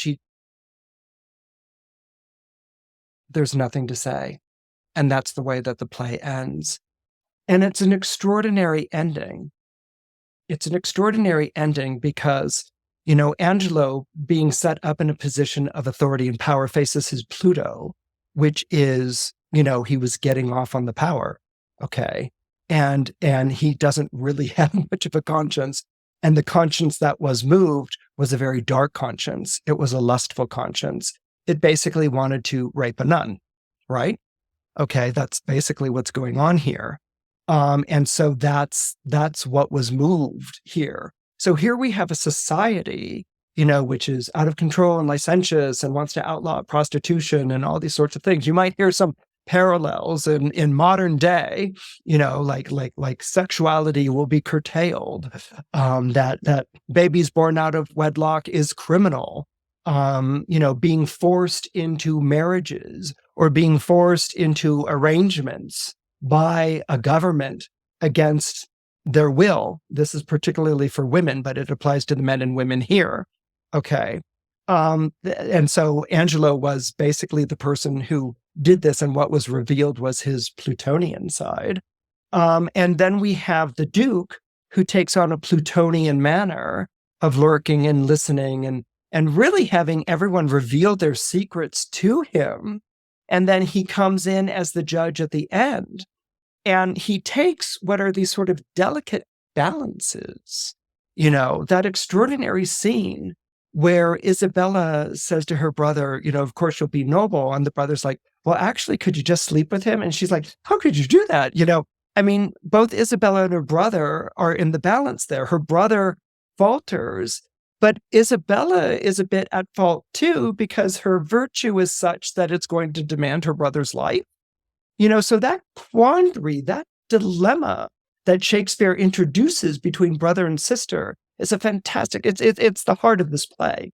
there's nothing to say. And that's the way that the play ends. And it's an extraordinary ending. It's an extraordinary ending because, Angelo, being set up in a position of authority and power, faces his Pluto, which is, he was getting off on the power. Okay. And he doesn't really have much of a conscience. And the conscience that was moved was a very dark conscience. It was a lustful conscience. It basically wanted to rape a nun, right? Okay, that's basically what's going on here. And so that's what was moved here. So here we have a society, which is out of control and licentious and wants to outlaw prostitution and all these sorts of things. You might hear some parallels in modern day, like sexuality will be curtailed, that babies born out of wedlock is criminal, being forced into marriages or being forced into arrangements by a government against their will. This is particularly for women, but it applies to the men and women here. Okay. And so Angelo was basically the person who did this, and what was revealed was his Plutonian side. And then we have the Duke, who takes on a Plutonian manner of lurking and listening and really having everyone reveal their secrets to him. And then he comes in as the judge at the end, and he takes what are these sort of delicate balances, that extraordinary scene where Isabella says to her brother, of course you'll be noble. And the brother's like, well, actually, could you just sleep with him? And she's like, how could you do that? Both Isabella and her brother are in the balance there. Her brother falters, but Isabella is a bit at fault too, because her virtue is such that it's going to demand her brother's life. So that quandary, that dilemma that Shakespeare introduces between brother and sister is a fantastic, it's the heart of this play,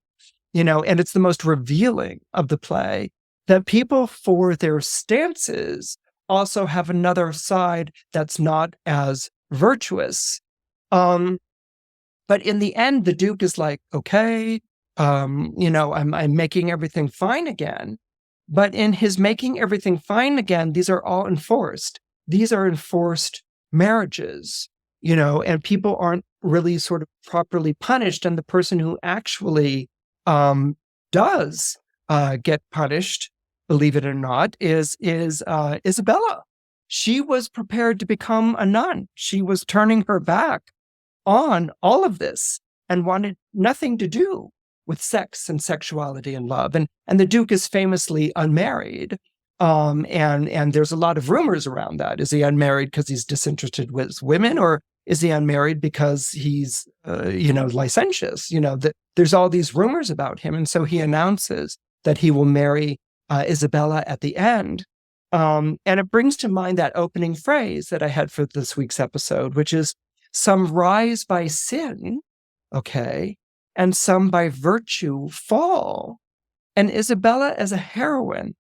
and it's the most revealing of the play, that people for their stances also have another side that's not as virtuous. But in the end, the Duke is like, okay, I'm making everything fine again. But in his making everything fine again, these are all enforced. These are enforced marriages, and people aren't really sort of properly punished. And the person who actually does get punished, believe it or not, is Isabella. She was prepared to become a nun. She was turning her back on all of this and wanted nothing to do with sex and sexuality and love. And the Duke is famously unmarried. And there's a lot of rumors around that. Is he unmarried because he's disinterested with women, or is he unmarried because he's, licentious? There's all these rumors about him. And so he announces that he will marry Isabella at the end. And it brings to mind that opening phrase that I had for this week's episode, which is, some rise by sin, okay, and some by virtue fall. And Isabella as a heroine,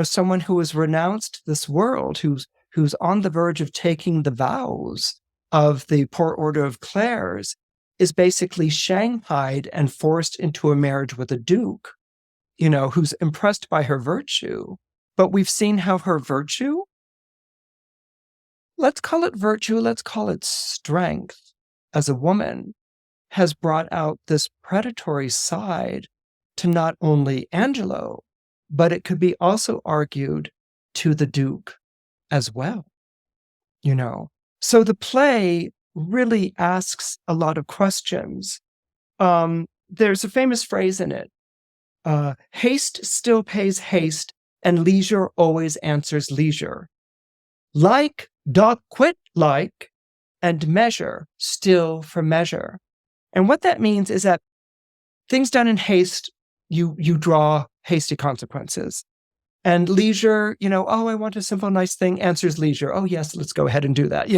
someone who has renounced this world, who's on the verge of taking the vows of the Poor Order of Clares, is basically shanghaied and forced into a marriage with a duke, who's impressed by her virtue. But we've seen how her virtue, let's call it virtue, let's call it strength as a woman, has brought out this predatory side to not only Angelo, but it could be also argued to the Duke as well, So the play really asks a lot of questions. There's a famous phrase in it, haste still pays haste, and leisure always answers leisure. Like doth quit like, and measure still for measure. And what that means is that things done in haste, you draw hasty consequences. And leisure, oh, I want a simple, nice thing, answers leisure. Oh, yes, let's go ahead and do that,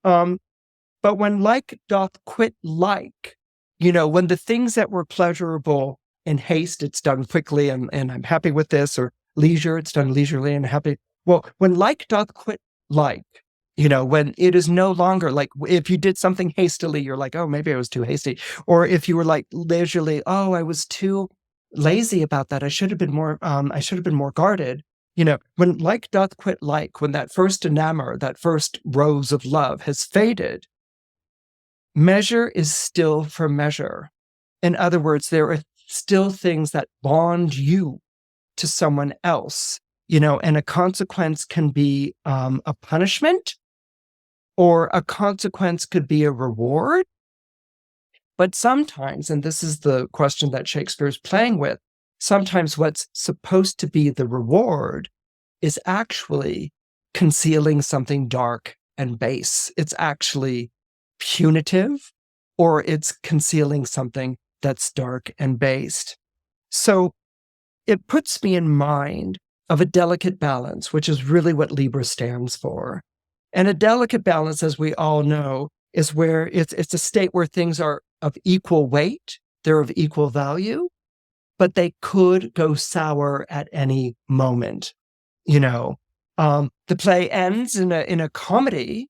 But when like doth quit like, when the things that were pleasurable in haste, it's done quickly and I'm happy with this, or leisure, it's done leisurely and happy. Well, when like doth quit like, When it is no longer like, if you did something hastily, you're like, oh, maybe I was too hasty. Or if you were like leisurely, oh, I was too lazy about that. I should have been more guarded. When like doth quit like, when that first enamor, that first rose of love has faded, measure is still for measure. In other words, there are still things that bond you to someone else, and a consequence can be a punishment, or a consequence could be a reward. But sometimes, and this is the question that Shakespeare's playing with, sometimes what's supposed to be the reward is actually concealing something dark and base. It's actually punitive, or it's concealing something that's dark and based. So it puts me in mind of a delicate balance, which is really what Libra stands for. And a delicate balance, as we all know, is where it's a state where things are of equal weight, they're of equal value, but they could go sour at any moment. The play ends in a comedy,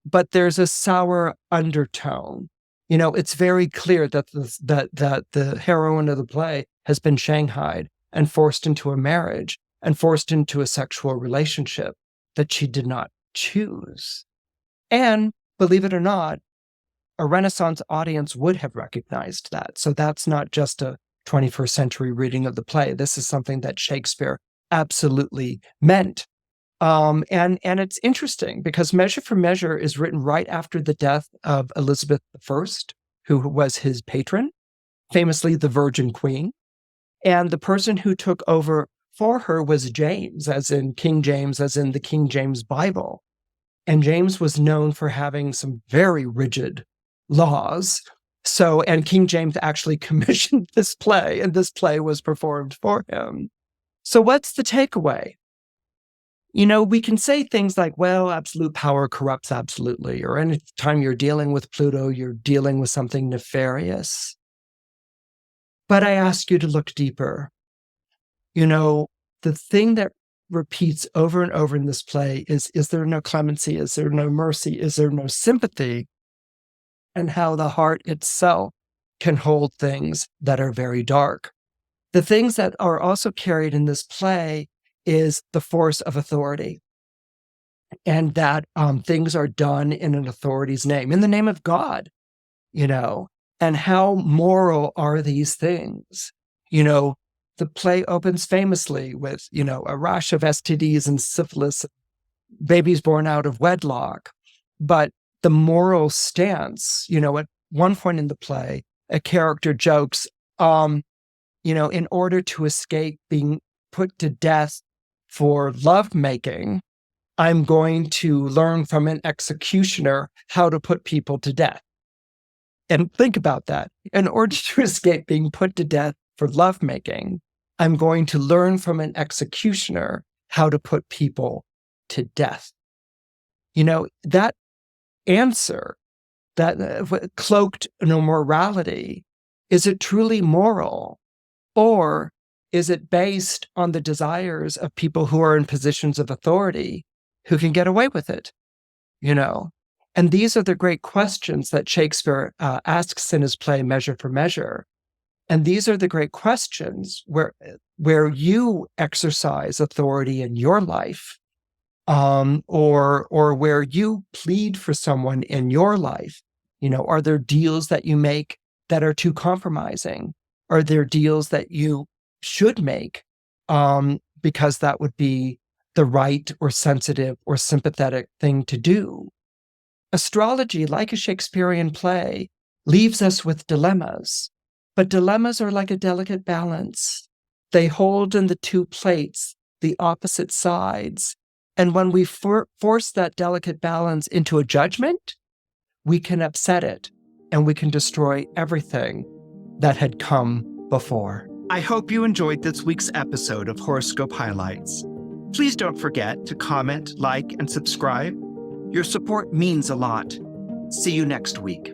but there's a sour undertone. It's very clear that the heroine of the play has been shanghaied and forced into a marriage and forced into a sexual relationship that she did not choose. And believe it or not, a Renaissance audience would have recognized that. So that's not just a 21st century reading of the play. This is something that Shakespeare absolutely meant. And it's interesting because Measure for Measure is written right after the death of Elizabeth I, who was his patron, famously the Virgin Queen. And the person who took over for her was James, as in King James, as in the King James Bible. And James was known for having some very rigid laws. And King James actually commissioned this play, and this play was performed for him. So what's the takeaway? We can say things like, well, absolute power corrupts absolutely, or anytime you're dealing with Pluto, you're dealing with something nefarious. But I ask you to look deeper. The thing that repeats over and over in this play is there no clemency? Is there no mercy? Is there no sympathy? And how the heart itself can hold things that are very dark. The things that are also carried in this play is the force of authority, and that things are done in an authority's name, in the name of God, and how moral are these things? The play opens famously with, a rash of STDs and syphilis, babies born out of wedlock. But the moral stance, at one point in the play, a character jokes, in order to escape being put to death for lovemaking, I'm going to learn from an executioner how to put people to death. And think about that. In order to escape being put to death for lovemaking, I'm going to learn from an executioner how to put people to death. That answer, that cloaked morality, is it truly moral? Or is it based on the desires of people who are in positions of authority who can get away with it? And these are the great questions that Shakespeare asks in his play Measure for Measure. And these are the great questions where you exercise authority in your life, or where you plead for someone in your life. Are there deals that you make that are too compromising? Are there deals that you should make because that would be the right or sensitive or sympathetic thing to do? Astrology, like a Shakespearean play, leaves us with dilemmas. But dilemmas are like a delicate balance. They hold in the two plates, the opposite sides. And when we force that delicate balance into a judgment, we can upset it and we can destroy everything that had come before. I hope you enjoyed this week's episode of Horoscope Highlights. Please don't forget to comment, like, and subscribe. Your support means a lot. See you next week.